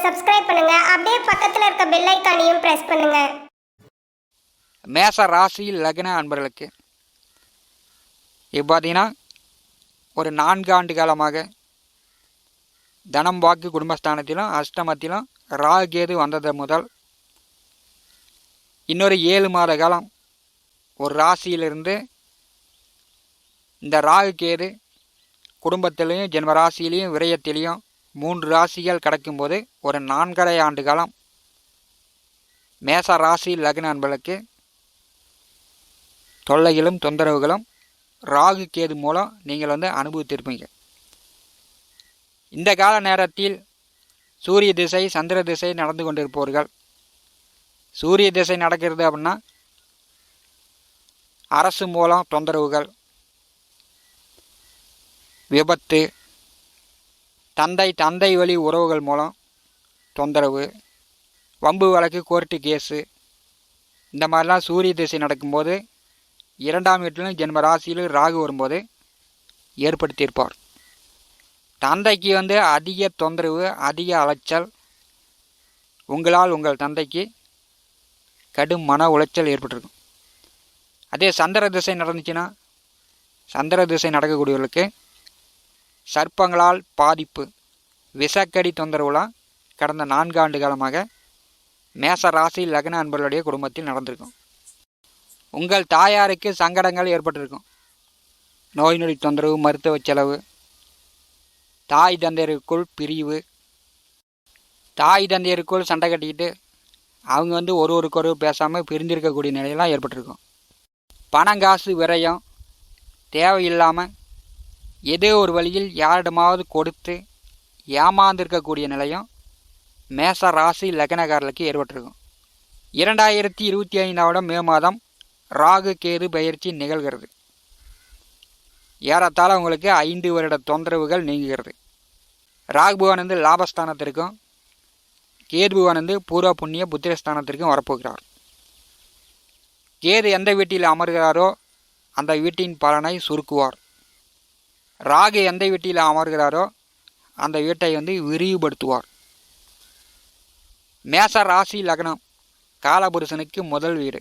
Subscribe பண்ணுங்க. அப்படியே பக்கத்துல இருக்க பெல் ஐகானையும் பிரஸ் பண்ணுங்க. மேச ராசி லக்ன அன்பர்களுக்கு இப்போ பார்த்தீங்கன்னா ஒரு 4 ஆண்டு காலமாக தனம் வாக்கு குடும்பஸ்தானத்திலும் அஷ்டமத்திலும் ராகு கேது வந்தது முதல் இன்னொரு 7 மாத காலம் ஒரு ராசியிலிருந்து இந்த ராகு கேது குடும்பத்திலையும் ஜென்ம ராசியிலையும் விரயத்திலையும் 3 ராசிகள் கிடக்கும்போது ஒரு 4.5 ஆண்டு காலம் மேச ராசி லக்ன அன்பர்களுக்கு தொல்லைகளும் தொந்தரவுகளும் ராகு கேது மூலம் நீங்கள் அனுபவித்திருப்பீங்க. இந்த கால நேரத்தில் சூரிய திசை சந்திர திசை நடந்து கொண்டிருப்பவர்கள், சூரிய திசை நடக்கிறது அப்படின்னா அரசு மூலம் தொந்தரவுகள், விபத்து, தந்தை வழி உறவுகள் மூலம் தொந்தரவு, வம்பு வழக்கு, கோர்ட்டு கேஸு, இந்த மாதிரிலாம் சூரிய திசை நடக்கும்போது 2ஆம் வீட்டிலும் ஜென்ம ராசியில் ராகு வரும்போது ஏற்படுத்தியிருப்பார். தந்தைக்கு அதிக தொந்தரவு, அதிக அலைச்சல், உங்களால் உங்கள் தந்தைக்கு கடும் மன உளைச்சல் ஏற்பட்டிருக்கும். அதே சந்திர திசை நடந்துச்சுன்னா சந்திர திசை நடக்கக்கூடியவர்களுக்கு சர்ப்பங்களால் பாதிப்பு, விஷக்கடி தொந்தரவுலாம் கடந்த 4 ஆண்டு காலமாக மேச ராசி லக்ன அன்பர்களுடைய குடும்பத்தில் நடந்திருக்கும். உங்கள் தாயாருக்கு சங்கடங்கள் ஏற்பட்டிருக்கும். நோய் நொடி தொந்தரவு, மருத்துவ செலவு, தாய் தந்தையருக்குள் பிரிவு, தாய் தந்தையருக்குள் சண்டை கட்டிக்கிட்டு அவங்க ஒருவருக்கொரு பேசாமல் பிரிந்திருக்கக்கூடிய நிலையெல்லாம் ஏற்பட்டிருக்கும். பணங்காசு விரயம் தேவையில்லாமல் ஏதோ ஒரு வழியில் யாரிடமாவது கொடுத்து ஏமாந்திருக்கக்கூடிய நிலையம் மேச ராசி லக்னக்காரர்களுக்கு ஏற்பட்டிருக்கும். 2025 மே மாதம் ராகு கேது பெயர்ச்சி நிகழ்கிறது. ஏறத்தாழ உங்களுக்கு 5 வருட தொந்தரவுகள் நீங்குகிறது. ராகு பகவான் லாபஸ்தானத்திற்கும் கேது பகவான் பூர்வ புண்ணிய புத்திரஸ்தானத்திற்கும் வரப்போகிறார். கேது எந்த வீட்டில் அமர்கிறாரோ அந்த வீட்டின் பலனை சுருக்குவார். ராகு எந்த வீட்டில் அமர்கிறாரோ அந்த வீட்டை விரிவுபடுத்துவார். மேச ராசி லக்னம் காலபுருஷனுக்கு முதல் வீடு.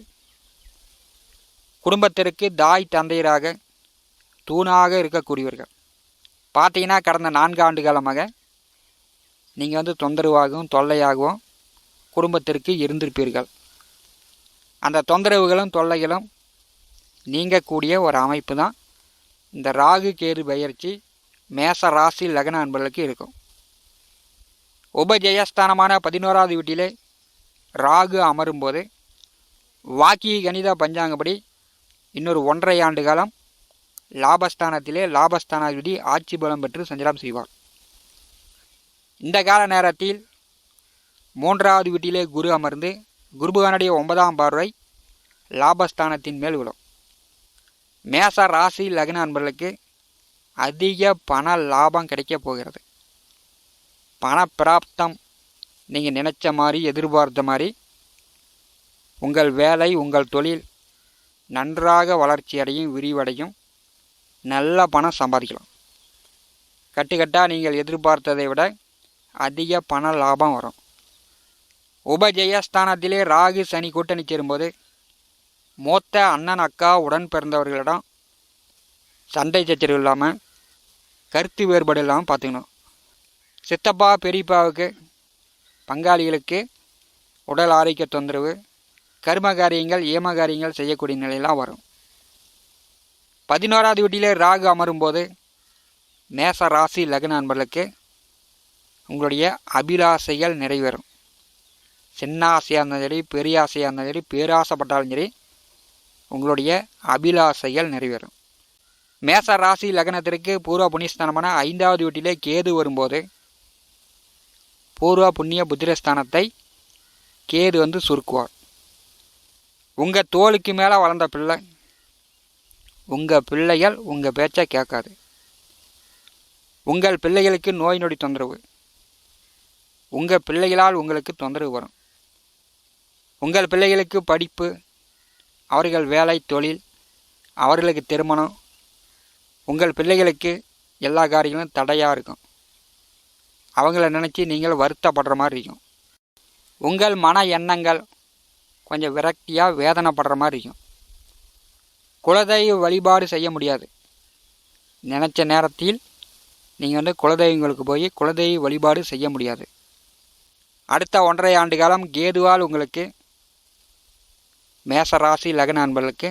குடும்பத்திற்கு தாய் தந்தையராக தூணாக இருக்கக்கூடியவர்கள். பார்த்தீங்கன்னா கடந்த 4 ஆண்டு காலமாக நீங்கள் தொந்தரவாகவும் தொல்லையாகவும் குடும்பத்திற்கு இருந்திருப்பீர்கள். அந்த தொந்தரவுகளும் தொல்லைகளும் நீங்கக்கூடிய ஒரு அமைப்பு தான் இந்த ராகு கேது பெயர்ச்சி மேச ராசி லக்ன அன்பர்களுக்கு இருக்கும். உபஜயஸ்தானமான 11ஆவது வீட்டிலே ராகு அமரும்போது வாக்கிய கணித பஞ்சாங்கப்படி இன்னொரு 1.5 ஆண்டு காலம் லாபஸ்தானத்திலே லாபஸ்தானாதிபதி ஆட்சி பலம் பெற்று சஞ்சாரம் செய்வார். இந்த கால நேரத்தில் 3ஆவது வீட்டிலே குரு அமர்ந்து குருபகனுடைய 9ஆம் பார்வை லாபஸ்தானத்தின் மேல் விழும். மேச ராசி லக்ன அன்பர்களுக்கு அதிக பண லாபம் கிடைக்க போகிறது. பண பிராப்தம் நீங்கள் நினச்ச மாதிரி எதிர்பார்த்த மாதிரி உங்கள் வேலை உங்கள் தொழில் நன்றாக வளர்ச்சி அடையும், விரிவடையும், நல்ல பணம் சம்பாதிக்கலாம். கட்டுக்கட்டாக நீங்கள் எதிர்பார்த்ததை விட அதிக பண லாபம் வரும். உபஜயஸ்தானத்திலே ராகு சனி கூட்டணி சேரும்போது மூத்த அண்ணன் அக்கா உடன் பிறந்தவர்களிடம் சண்டை சச்சரவு இல்லாமல், கருத்து வேறுபாடு இல்லாமல் பார்த்துக்கணும். சித்தப்பா பெரியப்பாவுக்கு பங்காளிகளுக்கு உடல் ஆரோக்கிய தொந்தரவு, கர்ம காரியங்கள் ஏம காரியங்கள் செய்யக்கூடிய நிலையெல்லாம் வரும். 11ஆவது வீட்டிலே ராகு அமரும்போது மேச ராசி லக்ன அன்பர்களுக்கு உங்களுடைய அபிலாசைகள் நிறைவேறும். சின்ன ஆசையாக இருந்தாலும் சரி, பெரிய ஆசையாக இருந்தாலும் சரி, பேராசைப்பட்டாலும் சரி, உங்களுடைய அபிலாசைகள் நிறைவேறும். மேச ராசி லக்னத்திற்கு பூர்வ புண்ணியஸ்தானமான 5ஆவது வீட்டிலே கேது வரும்போது பூர்வ புண்ணிய புத்திரஸ்தானத்தை கேது சுருக்குவார். உங்கள் தோளுக்கு மேலே வளர்ந்த பிள்ளை, உங்கள் பிள்ளைகள் உங்கள் பேச்சை கேட்காது. உங்கள் பிள்ளைகளுக்கு நோய் நொடி தொந்தரவு, உங்கள் பிள்ளைகளால் உங்களுக்கு தொந்தரவு வரும். உங்கள் பிள்ளைகளுக்கு படிப்பு, அவர்கள் வேலை தொழில், அவர்களுக்கு திருமணம், உங்கள் பிள்ளைகளுக்கு எல்லா காரியங்களும் தடையாக இருக்கும். அவங்கள நினச்சி நீங்கள் வருத்தப்படுற மாதிரி இருக்கும். உங்கள் மன எண்ணங்கள் கொஞ்சம் விரக்தியாக வேதனைப்படுற மாதிரி இருக்கும். குலதெய்வ வழிபாடு செய்ய முடியாது. நினச்ச நேரத்தில் நீங்கள் வந்து குலதெய்வங்களுக்கு போய் குலதெய்வ வழிபாடு செய்ய முடியாது. அடுத்த 1.5 ஆண்டு காலம் கேதுவால் உங்களுக்கு மேச ராசி லக்ன அன்பர்களுக்கு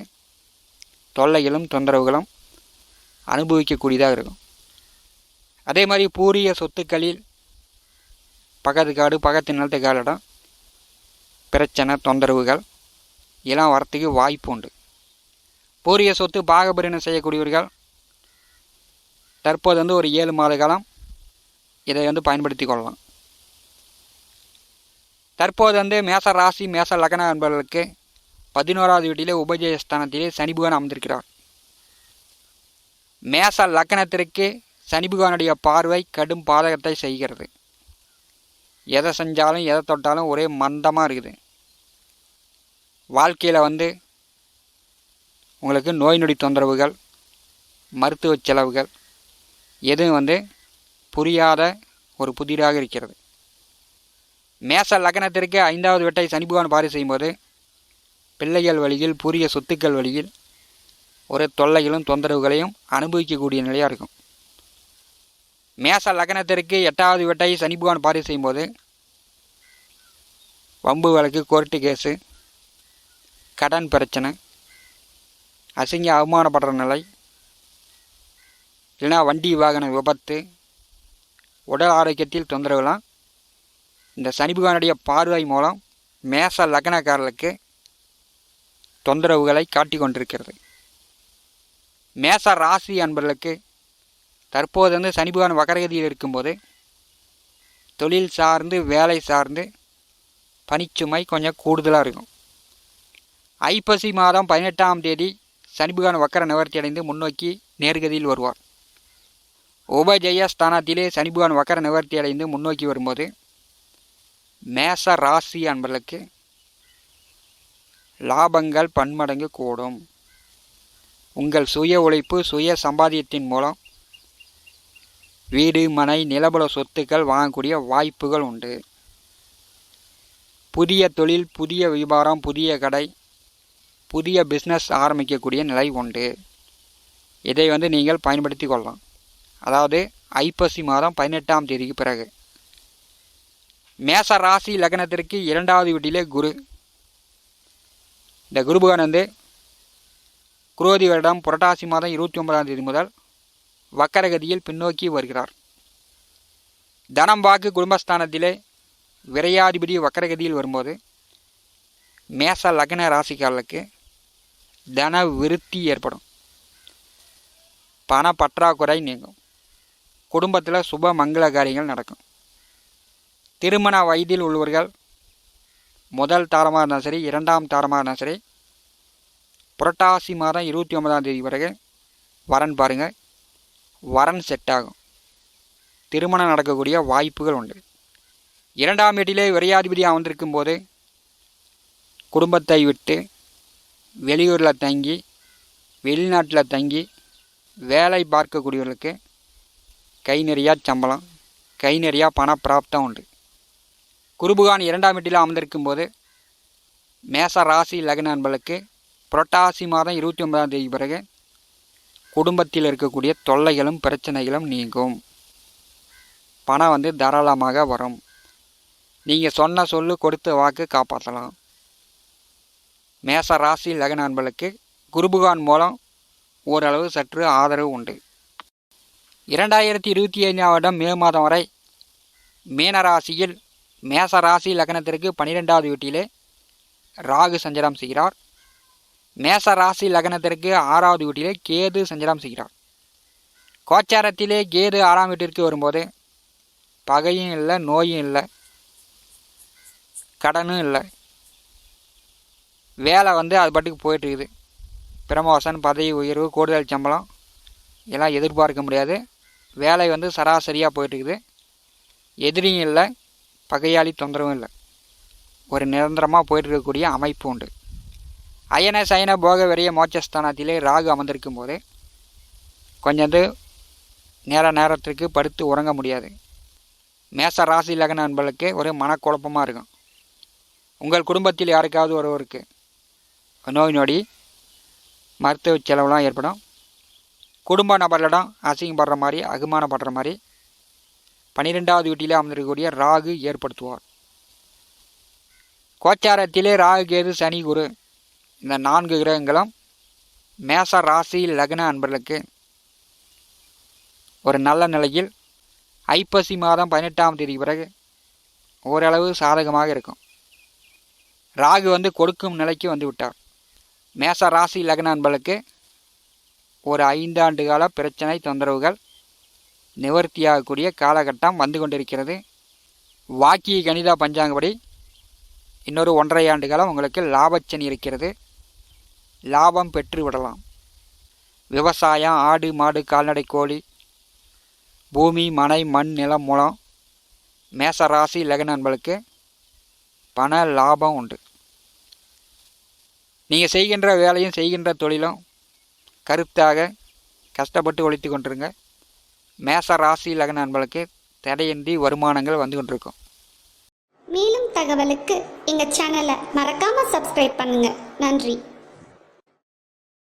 தொல்லைகளும் தொந்தரவுகளும் அனுபவிக்கக்கூடியதாக இருக்கும். அதே மாதிரி பூரிய சொத்துக்களில் பக்கத்து காடு பக்கத்து நிலத்து காலிடம் பிரச்சனை தொந்தரவுகள் எல்லாம் வரத்துக்கு வாய்ப்பு உண்டு. பூரிய சொத்து பாகபிரிவினை செய்யக்கூடியவர்கள் தற்போது வந்து ஒரு 7 மாத காலம் இதை வந்து பயன்படுத்தி கொள்ளலாம். தற்போது வந்து மேச ராசி மேச லக்ன அன்பர்களுக்கு 11வது வீட்டிலே உபஜயஸ்தானத்திலே சனி பகவான் அமர்ந்திருக்கிறார். மேச லக்னத்திற்கு சனி பகவானுடைய பார்வை கடும் பாதகத்தை செய்கிறது. எதை செஞ்சாலும் எதை தொட்டாலும் ஒரே மந்தமாக இருக்குது. வாழ்க்கையில் வந்து உங்களுக்கு நோய் நொடி தொந்தரவுகள் மருத்துவ செலவுகள் எதுவும் வந்து புரியாத ஒரு புதிராக இருக்கிறது. மேச லக்னத்திற்கு 5வது வீட்டை சனி பகவான் பார்வை செய்யும்போது பிள்ளைகள் வழியில் பூரிய சொத்துக்கள் வழியில் ஒரு தொல்லைகளும் தொந்தரவுகளையும் அனுபவிக்கக்கூடிய நிலையாக இருக்கும். மேச லக்னத்திற்கு 8வது வீட்டை சனி பகவான் பார்வை செய்யும்போது வம்பு வழக்கு கோர்ட்டு கேஸு கடன் பிரச்சனை அசிங்க அவமானப்படுற நிலை இல்லைனா வண்டி வாகன விபத்து உடல் ஆரோக்கியத்தில் தொந்தரவுலாம் இந்த சனி பகவானுடைய பார்வை மூலம் மேச லக்னக்காரர்களுக்கு தொந்தரவுகளை காட்டி கொண்டிருக்கிறது. மேச ராசி அன்பர்களுக்கு தற்போது வந்து சனி பகவான் வக்கரகதியில் இருக்கும்போது தொழில் சார்ந்து வேலை சார்ந்து பணிச்சுமை கொஞ்சம் கூடுதலாக இருக்கும். ஐப்பசி மாதம் 18ஆம் தேதி சனி பகவான் வக்கர நிவர்த்தி அடைந்து முன்னோக்கி நேர்கதியில் வருவார். உபஜய ஸ்தானத்திலே சனி பகவான் வக்கர நிவர்த்தி அடைந்து முன்னோக்கி வரும்போது மேச ராசி அன்பர்களுக்கு லாபங்கள் பன்மடங்கு கூடும். உங்கள் சுய உழைப்பு சுய சம்பாத்தியத்தின் மூலம் வீடு மனை நிலபல சொத்துக்கள் வாங்கக்கூடிய வாய்ப்புகள் உண்டு. புதிய தொழில் புதிய வியாபாரம் புதிய கடை புதிய பிஸ்னஸ் ஆரம்பிக்கக்கூடிய நிலை உண்டு. இதை வந்து நீங்கள் பயன்படுத்தி கொள்ளலாம். அதாவது ஐப்பசி மாதம் 18ஆம் தேதிக்கு பிறகு. மேச ராசி லக்னத்திற்கு 2வது வீட்டிலே குரு. இந்த குரு பகவான் வந்து குரோதி வருடம் புரட்டாசி மாதம் 29ஆம் தேதி முதல் வக்கரகதியில் பின்னோக்கி வருகிறார். தனம் வாக்கு குடும்பஸ்தானத்திலே விரையாதிபதி வக்கரகதியில் வரும்போது மேச லக்ன ராசிக்காரர்களுக்கு தன விருத்தி ஏற்படும். பண பற்றாக்குறை நீங்கும். குடும்பத்தில் சுப மங்கள காரியங்கள் நடக்கும். திருமண வயதில் உள்ளவர்கள் முதல் தாரமாக இருந்தாலும் சரி 2ஆம் தாரமாக இருந்தாலும் சரி புரட்டாசி மாதம் 29ஆம் தேதி வரைக்கும் வரன் பாருங்கள். வரன் செட் ஆகும். திருமணம் நடக்கக்கூடிய வாய்ப்புகள் உண்டு. 2ஆம் வீட்டிலே விரையாதிபதி அமர்ந்திருக்கும் போது குடும்பத்தை விட்டு வெளியூரில் தங்கி வெளிநாட்டில் தங்கி வேலை பார்க்கக்கூடியவர்களுக்கு கை நிறையா சம்பளம் கை நிறையா பண பிராப்தம் உண்டு. குருபகான் 2ஆம் வீட்டில் அமர்ந்திருக்கும் போது மேச ராசி லக்ன அன்பர்களுக்கு புரட்டாசி மாதம் 29ஆம் தேதி பிறகு குடும்பத்தில் இருக்கக்கூடிய தொல்லைகளும் பிரச்சனைகளும் நீங்கும். பணம் வந்து தாராளமாக வரும். நீங்கள் சொன்ன சொல்லு கொடுத்த வாக்கு காப்பாற்றலாம். மேச ராசி லக்ன அன்பர்களுக்கு குருபகான் மூலம் ஓரளவு சற்று ஆதரவு உண்டு. 2025ஆம் வருடம் மே மாதம் வரை மீனராசியில் மேச ராசி லக்னத்திற்கு 12வது வீட்டிலே ராகு சஞ்சாரம் செய்கிறார். மேச ராசி லக்னத்திற்கு 6வது வீட்டிலே கேது சஞ்சாரம் செய்கிறார். கோச்சாரத்திலே கேது 6ஆம் வீட்டிற்கு வரும்போது பகையும் இல்லை நோயும் இல்லை கடனும் இல்லை. வேலை வந்து அது பாட்டுக்கு போயிட்டுருக்குது. பிரமோஷன் பதவி உயர்வு கூடுதல் சம்பளம் எல்லாம் எதிர்பார்க்க முடியாது. வேலை வந்து சராசரியாக போயிட்டுருக்குது. எதிரியும் இல்லை பகையாளி தொந்தரவும் இல்லை. ஒரு நிரந்தரமாக போயிட்டுருக்கக்கூடிய அமைப்பு உண்டு. அயன சயன போக விரைய மோட்சஸ்தானத்திலே ராகு அமர்ந்திருக்கும் போது கொஞ்சம் நேரத்திற்கு படுத்து உறங்க முடியாது. மேச ராசி லக்ன அன்பர்களுக்கு ஒரு மனக்குழப்பமாக இருக்கும். உங்கள் குடும்பத்தில் யாருக்காவது ஒருவருக்கு நோய் நொடி மருத்துவ செலவுலாம் ஏற்படும். குடும்ப நபர்களிடம் அசிங்கப்படுற மாதிரி அகுமானப்படுற மாதிரி 12வது வீட்டிலே அமர்ந்திருக்கக்கூடிய ராகு ஏற்படுத்துவார். கோச்சாரத்திலே ராகு கேது சனி குரு இந்த 4 கிரகங்களும் மேச ராசி லக்ன அன்பர்களுக்கு ஒரு நல்ல நிலையில் ஐப்பசி மாதம் 18ஆம் தேதி பிறகு ஓரளவு சாதகமாக இருக்கும். ராகு கொடுக்கும் நிலைக்கு வந்து விட்டார். மேச ராசி லக்ன அன்பர்களுக்கு ஒரு 5 ஆண்டு கால பிரச்சனை தொந்தரவுகள் நிவர்த்தியாகக்கூடிய காலகட்டம் வந்து கொண்டிருக்கிறது. வாக்கிய கணித பஞ்சாங்கப்படி இன்னொரு 1.5 ஆண்டு காலம் உங்களுக்கு லாபச்சனி இருக்கிறது. லாபம் பெற்று விடலாம். விவசாயம், ஆடு மாடு கால்நடை கோழி பூமி மனை மண் நிலம் மூலம் மேச ராசி லக்ன அன்பர்களுக்கு பண லாபம் உண்டு. நீங்கள் செய்கின்ற வேலையும் செய்கின்ற தொழிலும் கருத்தாக கஷ்டப்பட்டு உழைத்து கொண்டிருங்க. மேச ராசி லக்ன அன்பர்களுக்கு தடையின்றி வருமானங்கள் வந்து கொண்டிருக்கும். மேலும் தகவலுக்கு எங்கள் சேனலை மறக்காமல் சப்ஸ்கிரைப் பண்ணுங்கள். நன்றி.